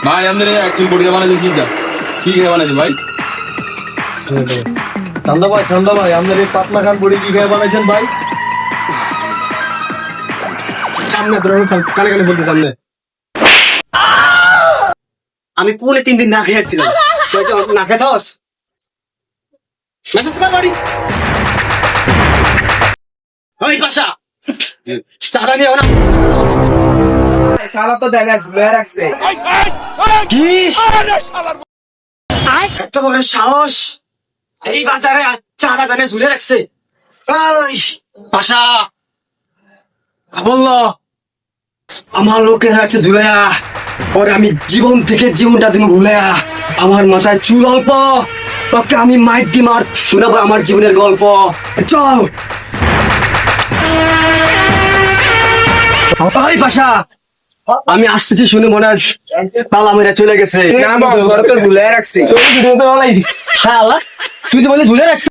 ভাই আমাদের অ্যাকচুয়াল বড়ি বানাইছেন কি খেয়ে বানাইছেন ভাই? চান্দা ভাই আপনার এই পাতলা খান বড়ি কি খেয়ে বানাইছেন ভাই? সামনে কানে কানে বলতে সামনে আমি পুনে 3 দিন না খেয়েছিলাম, তুই তো না খেতস মেসেজ কর বাড়ি। ওই পাশা টাকা নিয়ে না সালা তো দেখা ঝুলে রাখছে। কি এত বড় সাহস, এই বাজারে চাঁদা দানে ঝুলে রাখছে। এই পাশা বলল আমার লোকের আছে ঝুলাইয়া, ওর আমি জীবন থেকে জীবনটা দিন ভুলাইয়া। আমার মাথায় চুল অল্প, ওকে আমি মাইট দিম আর শোনাবো আমার জীবনের গল্প। চল ওই পাশা, আমি আসতেছি শুনে মনে হয় তালা মেরে চলে গেছে। না বস, ওরা তো ঝুলে রাখছে। তুই তো বলে ঝুলে রাখছিস।